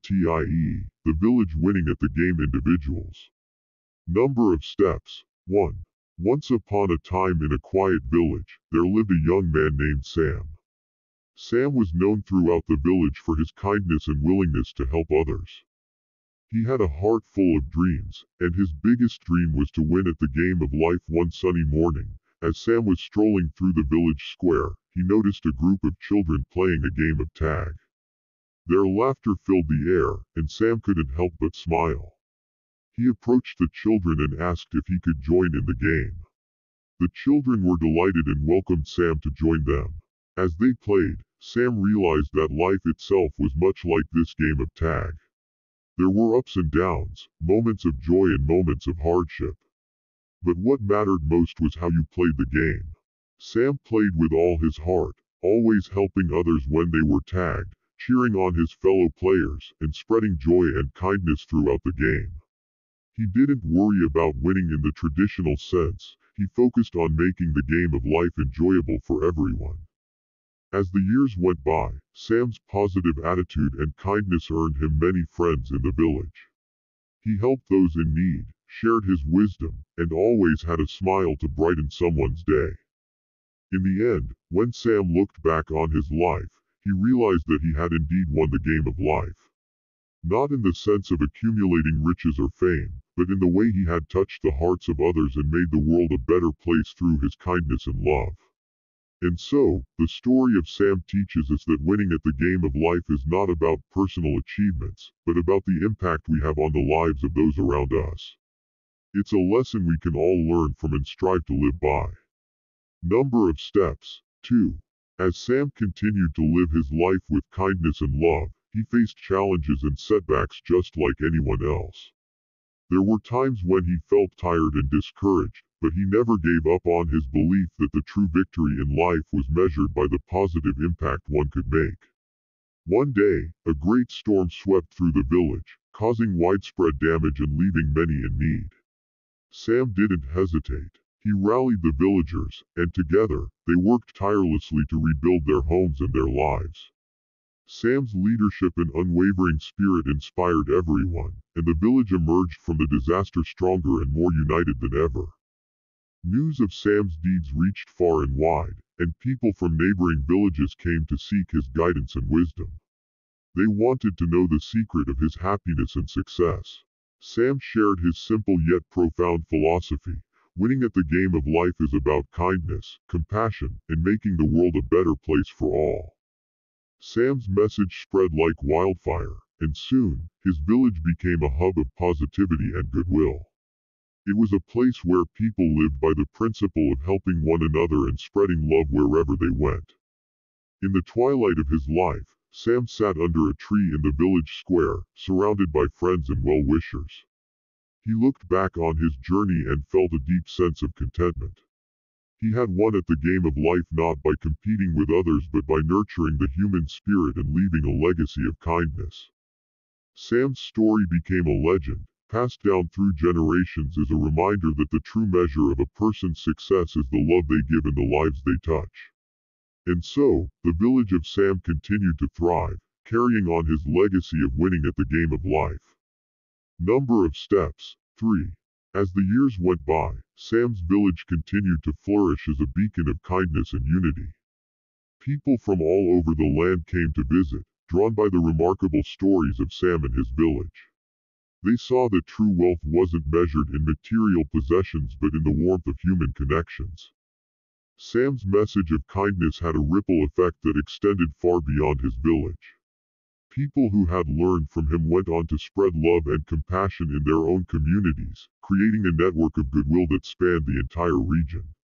TELTIE, the village winning at the game individuals. Number of steps. 1. Once upon a time in a quiet village, there lived a young man named Sam. Sam was known throughout the village for his kindness and willingness to help others. He had a heart full of dreams, and his biggest dream was to win at the game of life. One sunny morning, as Sam was strolling through the village square, he noticed a group of children playing a game of tag. Their laughter filled the air, and Sam couldn't help but smile. He approached the children and asked if he could join in the game. The children were delighted and welcomed Sam to join them. As they played, Sam realized that life itself was much like this game of tag. There were ups and downs, moments of joy and moments of hardship. But what mattered most was how you played the game. Sam played with all his heart, always helping others when they were tagged, cheering on his fellow players, and spreading joy and kindness throughout the game. He didn't worry about winning in the traditional sense, he focused on making the game of life enjoyable for everyone. As the years went by, Sam's positive attitude and kindness earned him many friends in the village. He helped those in need, shared his wisdom, and always had a smile to brighten someone's day. In the end, when Sam looked back on his life, he realized that he had indeed won the game of life. Not in the sense of accumulating riches or fame, but in the way he had touched the hearts of others and made the world a better place through his kindness and love. And so, the story of Sam teaches us that winning at the game of life is not about personal achievements, but about the impact we have on the lives of those around us. It's a lesson we can all learn from and strive to live by. Number of steps. 2. As Sam continued to live his life with kindness and love, he faced challenges and setbacks just like anyone else. There were times when he felt tired and discouraged, but he never gave up on his belief that the true victory in life was measured by the positive impact one could make. One day, a great storm swept through the village, causing widespread damage and leaving many in need. Sam didn't hesitate. He rallied the villagers, and together, they worked tirelessly to rebuild their homes and their lives. Sam's leadership and unwavering spirit inspired everyone, and the village emerged from the disaster stronger and more united than ever. News of Sam's deeds reached far and wide, and people from neighboring villages came to seek his guidance and wisdom. They wanted to know the secret of his happiness and success. Sam shared his simple yet profound philosophy. Winning at the game of life is about kindness, compassion, and making the world a better place for all. Sam's message spread like wildfire, and soon, his village became a hub of positivity and goodwill. It was a place where people lived by the principle of helping one another and spreading love wherever they went. In the twilight of his life, Sam sat under a tree in the village square, surrounded by friends and well-wishers. He looked back on his journey and felt a deep sense of contentment. He had won at the game of life not by competing with others but by nurturing the human spirit and leaving a legacy of kindness. Sam's story became a legend, passed down through generations as a reminder that the true measure of a person's success is the love they give and the lives they touch. And so, the village of Sam continued to thrive, carrying on his legacy of winning at the game of life. Number of steps. 3. As the years went by, Sam's village continued to flourish as a beacon of kindness and unity. People from all over the land came to visit, drawn by the remarkable stories of Sam and his village. They saw that true wealth wasn't measured in material possessions but in the warmth of human connections. Sam's message of kindness had a ripple effect that extended far beyond his village. People who had learned from him went on to spread love and compassion in their own communities, creating a network of goodwill that spanned the entire region.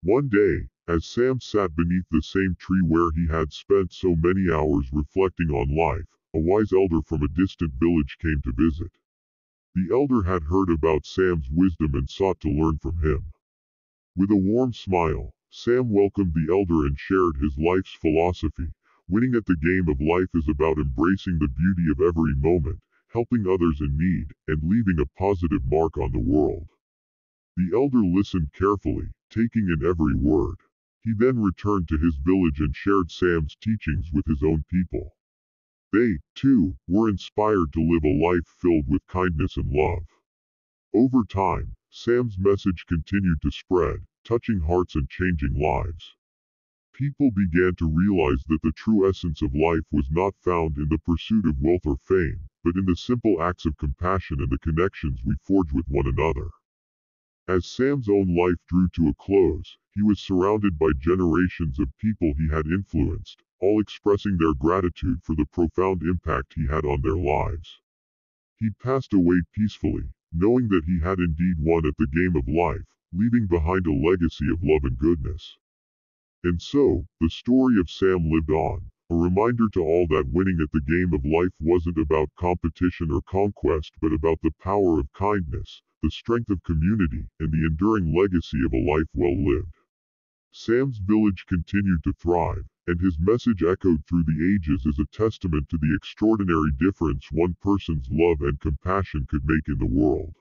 One day, as Sam sat beneath the same tree where he had spent so many hours reflecting on life, a wise elder from a distant village came to visit. The elder had heard about Sam's wisdom and sought to learn from him. With a warm smile, Sam welcomed the elder and shared his life's philosophy. Winning at the game of life is about embracing the beauty of every moment, helping others in need, and leaving a positive mark on the world. The elder listened carefully, taking in every word. He then returned to his village and shared Sam's teachings with his own people. They, too, were inspired to live a life filled with kindness and love. Over time, Sam's message continued to spread, touching hearts and changing lives. People began to realize that the true essence of life was not found in the pursuit of wealth or fame, but in the simple acts of compassion and the connections we forge with one another. As Sam's own life drew to a close, he was surrounded by generations of people he had influenced, all expressing their gratitude for the profound impact he had on their lives. He passed away peacefully, knowing that he had indeed won at the game of life, leaving behind a legacy of love and goodness. And so, the story of Sam lived on, a reminder to all that winning at the game of life wasn't about competition or conquest but about the power of kindness, the strength of community, and the enduring legacy of a life well lived. Sam's village continued to thrive, and his message echoed through the ages as a testament to the extraordinary difference one person's love and compassion could make in the world.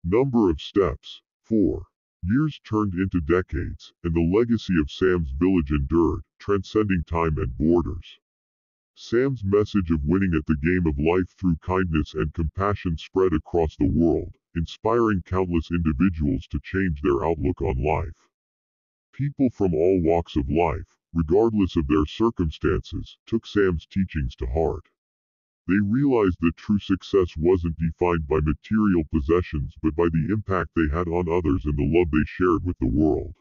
Number of steps: 4. Years turned into decades, and the legacy of Sam's village endured, transcending time and borders. Sam's message of winning at the game of life through kindness and compassion spread across the world, inspiring countless individuals to change their outlook on life. People from all walks of life, regardless of their circumstances, took Sam's teachings to heart. They realized that true success wasn't defined by material possessions but by the impact they had on others and the love they shared with the world.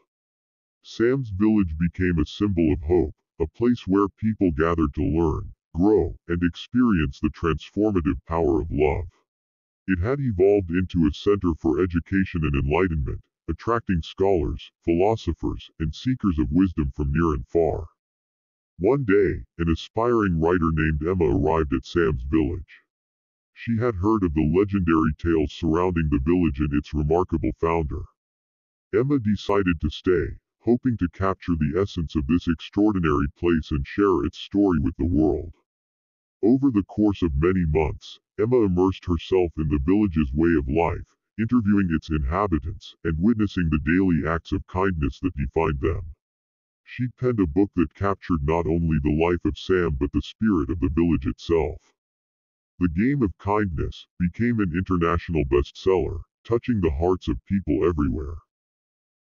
Sam's village became a symbol of hope, a place where people gathered to learn, grow, and experience the transformative power of love. It had evolved into a center for education and enlightenment, attracting scholars, philosophers, and seekers of wisdom from near and far. One day, an aspiring writer named Emma arrived at Sam's village. She had heard of the legendary tales surrounding the village and its remarkable founder. Emma decided to stay, hoping to capture the essence of this extraordinary place and share its story with the world. Over the course of many months, Emma immersed herself in the village's way of life, interviewing its inhabitants, and witnessing the daily acts of kindness that defined them. She penned a book that captured not only the life of Sam but the spirit of the village itself. The Game of Kindness became an international bestseller, touching the hearts of people everywhere.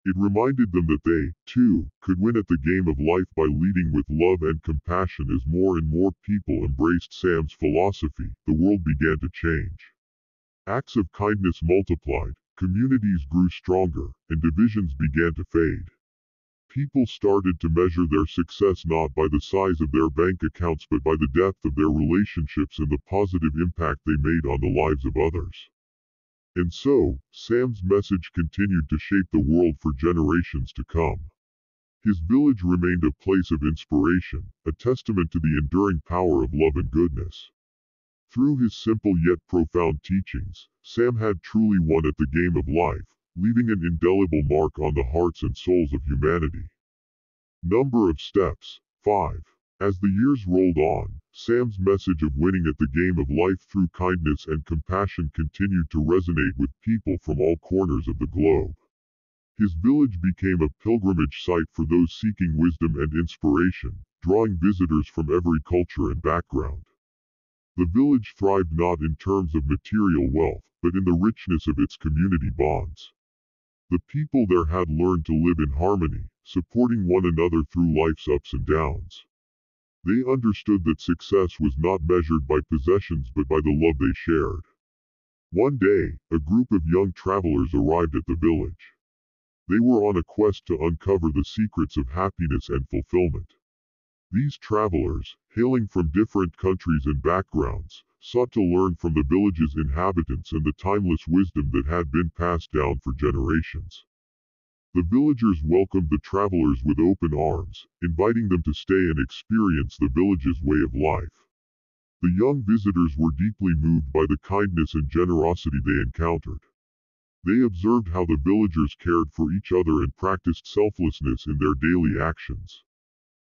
It reminded them that they, too, could win at the game of life by leading with love and compassion. As more and more people embraced Sam's philosophy, the world began to change. Acts of kindness multiplied, communities grew stronger, and divisions began to fade. People started to measure their success not by the size of their bank accounts but by the depth of their relationships and the positive impact they made on the lives of others. And so, Sam's message continued to shape the world for generations to come. His village remained a place of inspiration, a testament to the enduring power of love and goodness. Through his simple yet profound teachings, Sam had truly won at the game of life, leaving an indelible mark on the hearts and souls of humanity. Number of steps: 5. As the years rolled on, Sam's message of winning at the game of life through kindness and compassion continued to resonate with people from all corners of the globe. His village became a pilgrimage site for those seeking wisdom and inspiration, drawing visitors from every culture and background. The village thrived not in terms of material wealth, but in the richness of its community bonds. The people there had learned to live in harmony, supporting one another through life's ups and downs. They understood that success was not measured by possessions but by the love they shared. One day, a group of young travelers arrived at the village. They were on a quest to uncover the secrets of happiness and fulfillment. These travelers, hailing from different countries and backgrounds, sought to learn from the village's inhabitants and the timeless wisdom that had been passed down for generations. The villagers welcomed the travelers with open arms, inviting them to stay and experience the village's way of life. The young visitors were deeply moved by the kindness and generosity they encountered. They observed how the villagers cared for each other and practiced selflessness in their daily actions.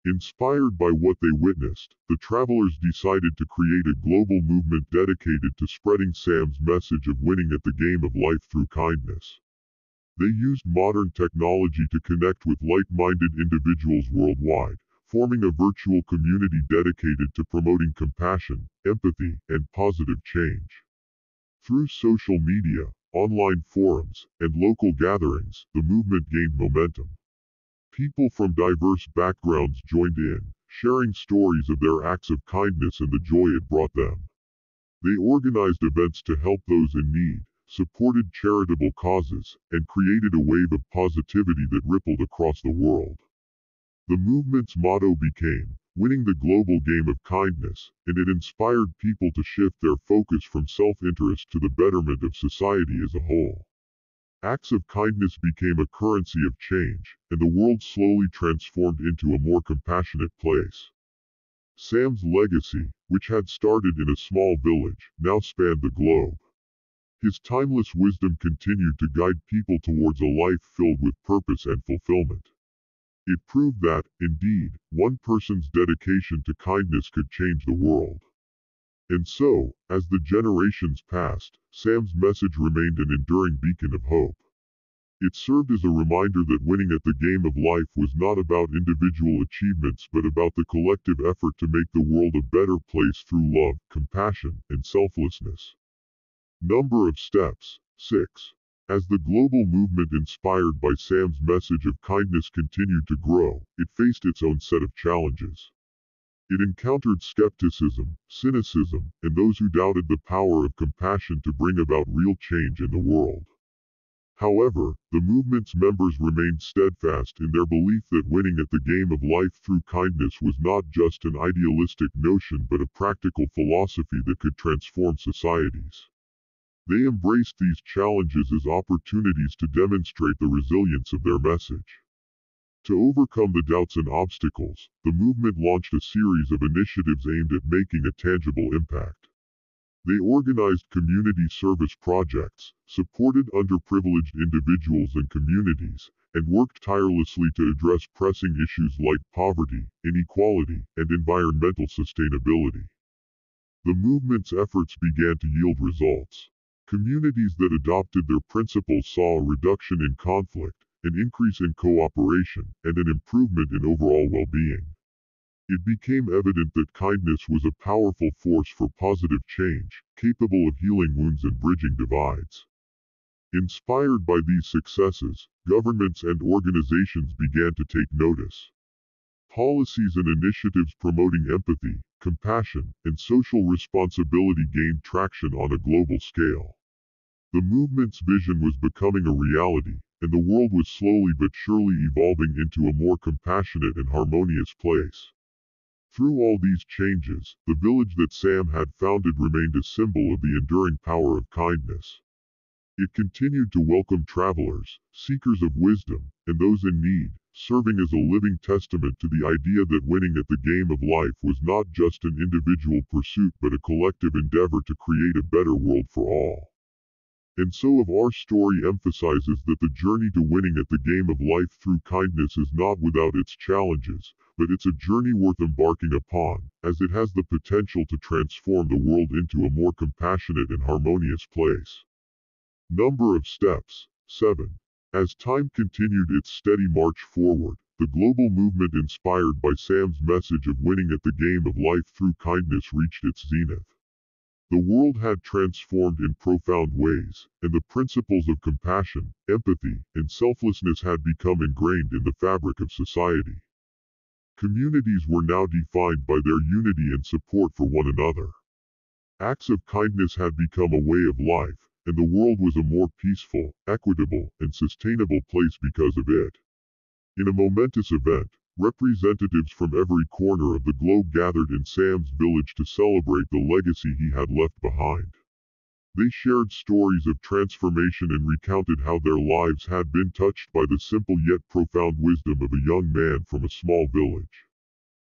Inspired by what they witnessed, the travelers decided to create a global movement dedicated to spreading Sam's message of winning at the game of life through kindness. They used modern technology to connect with like-minded individuals worldwide, forming a virtual community dedicated to promoting compassion, empathy, and positive change. Through social media, online forums, and local gatherings, the movement gained momentum. People from diverse backgrounds joined in, sharing stories of their acts of kindness and the joy it brought them. They organized events to help those in need, supported charitable causes, and created a wave of positivity that rippled across the world. The movement's motto became, "Winning the global game of kindness," and it inspired people to shift their focus from self-interest to the betterment of society as a whole. Acts of kindness became a currency of change, and the world slowly transformed into a more compassionate place. Sam's legacy, which had started in a small village, now spanned the globe. His timeless wisdom continued to guide people towards a life filled with purpose and fulfillment. It proved that, indeed, one person's dedication to kindness could change the world. And so, as the generations passed, Sam's message remained an enduring beacon of hope. It served as a reminder that winning at the game of life was not about individual achievements but about the collective effort to make the world a better place through love, compassion, and selflessness. Number of steps: 6. As the global movement inspired by Sam's message of kindness continued to grow, it faced its own set of challenges. It encountered skepticism, cynicism, and those who doubted the power of compassion to bring about real change in the world. However, the movement's members remained steadfast in their belief that winning at the game of life through kindness was not just an idealistic notion but a practical philosophy that could transform societies. They embraced these challenges as opportunities to demonstrate the resilience of their message. To overcome the doubts and obstacles, the movement launched a series of initiatives aimed at making a tangible impact. They organized community service projects, supported underprivileged individuals and communities, and worked tirelessly to address pressing issues like poverty, inequality, and environmental sustainability. The movement's efforts began to yield results. Communities that adopted their principles saw a reduction in conflict, an increase in cooperation, and an improvement in overall well-being. It became evident that kindness was a powerful force for positive change, capable of healing wounds and bridging divides. Inspired by these successes, governments and organizations began to take notice. Policies and initiatives promoting empathy, compassion, and social responsibility gained traction on a global scale. The movement's vision was becoming a reality, and the world was slowly but surely evolving into a more compassionate and harmonious place. Through all these changes, the village that Sam had founded remained a symbol of the enduring power of kindness. It continued to welcome travelers, seekers of wisdom, and those in need, serving as a living testament to the idea that winning at the game of life was not just an individual pursuit but a collective endeavor to create a better world for all. And so our story emphasizes that the journey to winning at the game of life through kindness is not without its challenges, but it's a journey worth embarking upon, as it has the potential to transform the world into a more compassionate and harmonious place. Number of steps: 7. As time continued its steady march forward, the global movement inspired by Sam's message of winning at the game of life through kindness reached its zenith. The world had transformed in profound ways, and the principles of compassion, empathy, and selflessness had become ingrained in the fabric of society. Communities were now defined by their unity and support for one another. Acts of kindness had become a way of life, and the world was a more peaceful, equitable, and sustainable place because of it. In a momentous event, representatives from every corner of the globe gathered in Sam's village to celebrate the legacy he had left behind. They shared stories of transformation and recounted how their lives had been touched by the simple yet profound wisdom of a young man from a small village.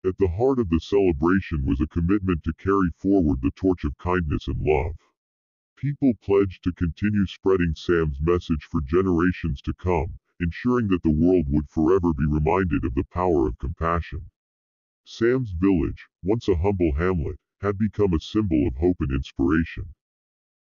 At the heart of the celebration was a commitment to carry forward the torch of kindness and love. People pledged to continue spreading Sam's message for generations to come, ensuring that the world would forever be reminded of the power of compassion. Sam's village, once a humble hamlet, had become a symbol of hope and inspiration.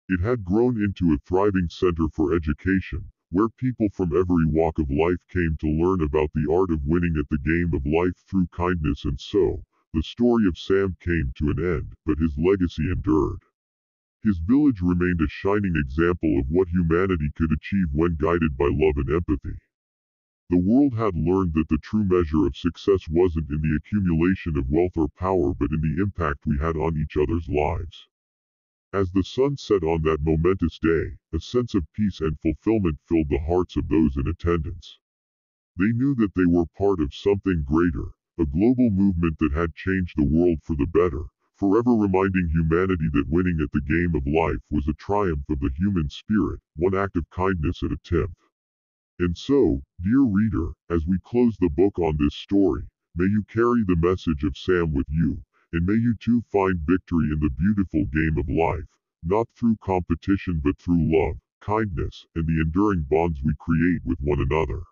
It had grown into a thriving center for education, where people from every walk of life came to learn about the art of winning at the game of life through kindness, and so, the story of Sam came to an end, but his legacy endured. His village remained a shining example of what humanity could achieve when guided by love and empathy. The world had learned that the true measure of success wasn't in the accumulation of wealth or power but in the impact we had on each other's lives. As the sun set on that momentous day, a sense of peace and fulfillment filled the hearts of those in attendance. They knew that they were part of something greater, a global movement that had changed the world for the better, forever reminding humanity that winning at the game of life was a triumph of the human spirit, one act of kindness at a tenth. And so, dear reader, as we close the book on this story, may you carry the message of Sam with you, and may you too find victory in the beautiful game of life, not through competition but through love, kindness, and the enduring bonds we create with one another.